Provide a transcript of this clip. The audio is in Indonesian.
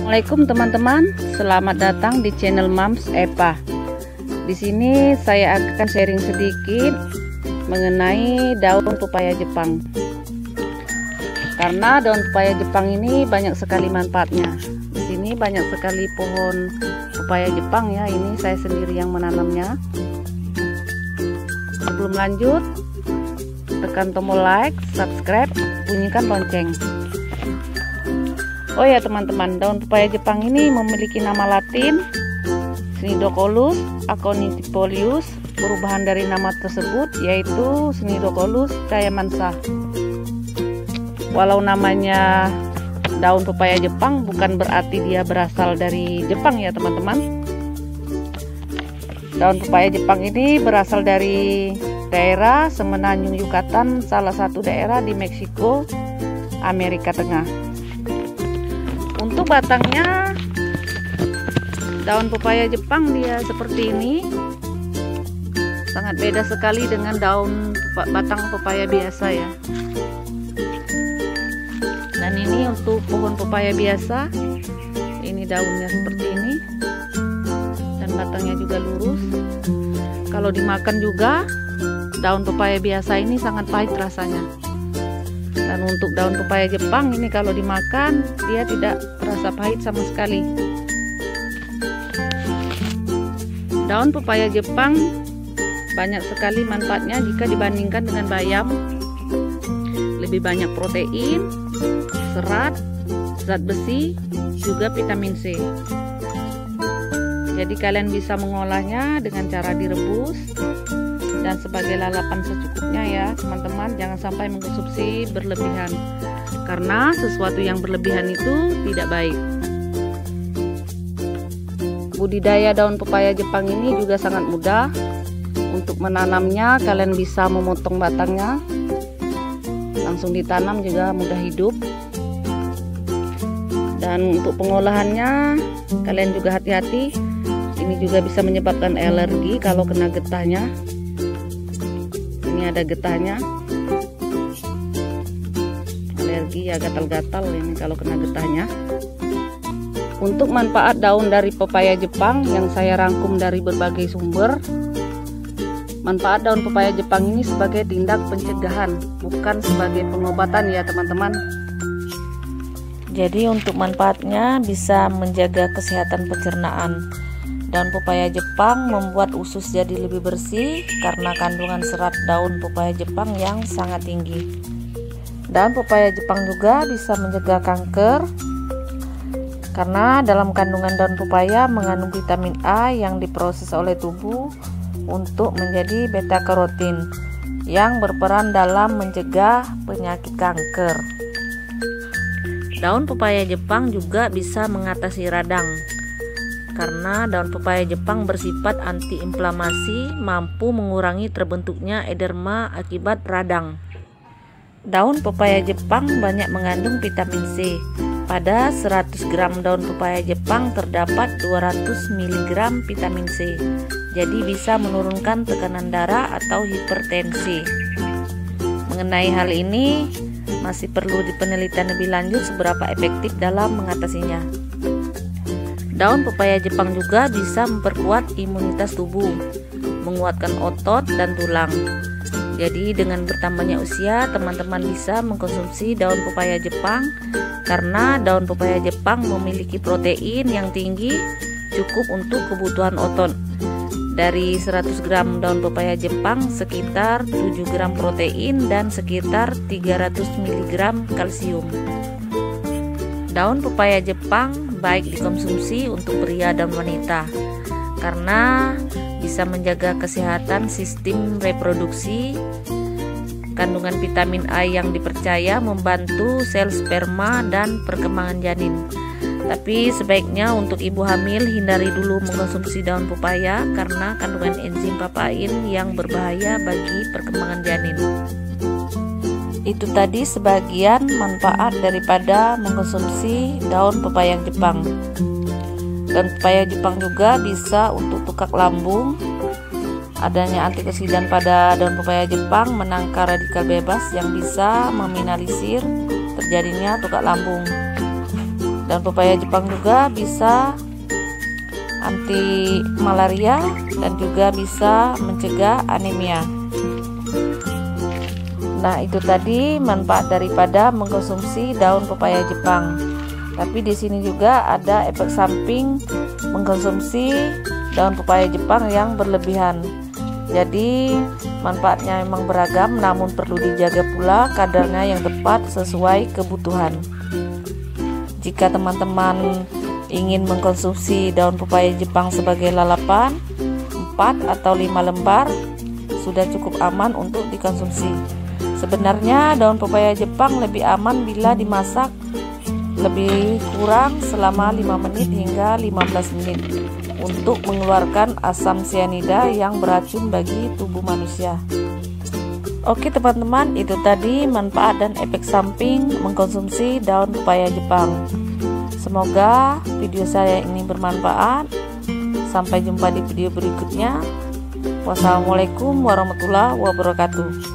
Assalamualaikum teman-teman, selamat datang di channel Mams Epa. Di sini saya akan sharing sedikit mengenai daun pepaya Jepang. Karena daun pepaya Jepang ini banyak sekali manfaatnya. Di sini banyak sekali pohon pepaya Jepang ya. Ini saya sendiri yang menanamnya. Sebelum lanjut, tekan tombol like, subscribe, bunyikan lonceng. Oh ya teman-teman, daun pepaya Jepang ini memiliki nama latin Cnidocolus aconitifolius. Perubahan dari nama tersebut yaitu Cnidocolus cayamansa. Walau namanya daun pepaya Jepang, bukan berarti dia berasal dari Jepang ya teman-teman. Daun pepaya Jepang ini berasal dari daerah Semenanjung Yucatan, salah satu daerah di Meksiko, Amerika Tengah. Untuk batangnya, daun pepaya Jepang dia seperti ini, sangat beda sekali dengan daun batang pepaya biasa ya. Dan ini untuk pohon pepaya biasa, ini daunnya seperti ini dan batangnya juga lurus. Kalau dimakan juga, daun pepaya biasa ini sangat pahit rasanya. Dan untuk daun pepaya Jepang ini kalau dimakan dia tidak terasa pahit sama sekali. Daun pepaya Jepang banyak sekali manfaatnya jika dibandingkan dengan bayam. Lebih banyak protein, serat, zat besi, juga vitamin C. Jadi kalian bisa mengolahnya dengan cara direbus dan sebagai lalapan secukupnya ya teman-teman. Jangan sampai mengkonsumsi berlebihan, karena sesuatu yang berlebihan itu tidak baik. Budidaya daun pepaya Jepang ini juga sangat mudah. Untuk menanamnya kalian bisa memotong batangnya, langsung ditanam juga mudah hidup. Dan untuk pengolahannya kalian juga hati-hati, ini juga bisa menyebabkan alergi kalau kena getahnya. Ini ada getahnya, alergi ya, gatal-gatal ini kalau kena getahnya. Untuk manfaat daun dari pepaya Jepang yang saya rangkum dari berbagai sumber, manfaat daun pepaya Jepang ini sebagai tindak pencegahan, bukan sebagai pengobatan ya teman-teman. Jadi untuk manfaatnya bisa menjaga kesehatan pencernaan. Daun pepaya Jepang membuat usus jadi lebih bersih karena kandungan serat daun pepaya Jepang yang sangat tinggi. Daun pepaya Jepang juga bisa mencegah kanker karena dalam kandungan daun pepaya mengandung vitamin A yang diproses oleh tubuh untuk menjadi beta karotin yang berperan dalam mencegah penyakit kanker. Daun pepaya Jepang juga bisa mengatasi radang. Karena daun pepaya Jepang bersifat antiinflamasi, mampu mengurangi terbentuknya edema akibat radang. Daun pepaya Jepang banyak mengandung vitamin C. Pada 100 gram daun pepaya Jepang terdapat 200 mg vitamin C. Jadi bisa menurunkan tekanan darah atau hipertensi. Mengenai hal ini, masih perlu dipenelitian lebih lanjut seberapa efektif dalam mengatasinya. Daun pepaya Jepang juga bisa memperkuat imunitas tubuh, menguatkan otot dan tulang. Jadi dengan bertambahnya usia, teman-teman bisa mengkonsumsi daun pepaya Jepang karena daun pepaya Jepang memiliki protein yang tinggi, cukup untuk kebutuhan otot. Dari 100 gram daun pepaya Jepang, sekitar 7 gram protein dan sekitar 300 mg kalsium. Daun pepaya Jepang baik dikonsumsi untuk pria dan wanita karena bisa menjaga kesehatan sistem reproduksi. Kandungan vitamin A yang dipercaya membantu sel sperma dan perkembangan janin. Tapi sebaiknya untuk ibu hamil hindari dulu mengkonsumsi daun pepaya karena kandungan enzim papain yang berbahaya bagi perkembangan janin. Itu tadi sebagian manfaat daripada mengkonsumsi daun pepaya Jepang. Daun pepaya Jepang juga bisa untuk tukak lambung. Adanya antioksidan pada daun pepaya Jepang menangkal radikal bebas yang bisa meminimalisir terjadinya tukak lambung. Daun pepaya Jepang juga bisa anti malaria dan juga bisa mencegah anemia. Nah, itu tadi manfaat daripada mengkonsumsi daun pepaya Jepang. Tapi di sini juga ada efek samping mengkonsumsi daun pepaya Jepang yang berlebihan. Jadi manfaatnya memang beragam, namun perlu dijaga pula kadarnya yang tepat sesuai kebutuhan. Jika teman-teman ingin mengkonsumsi daun pepaya Jepang sebagai lalapan 4 atau 5 lembar sudah cukup aman untuk dikonsumsi. Sebenarnya daun pepaya Jepang lebih aman bila dimasak lebih kurang selama 5 menit hingga 15 menit untuk mengeluarkan asam sianida yang beracun bagi tubuh manusia. Oke teman-teman, itu tadi manfaat dan efek samping mengkonsumsi daun pepaya Jepang. Semoga video saya ini bermanfaat. Sampai jumpa di video berikutnya. Wassalamualaikum warahmatullahi wabarakatuh.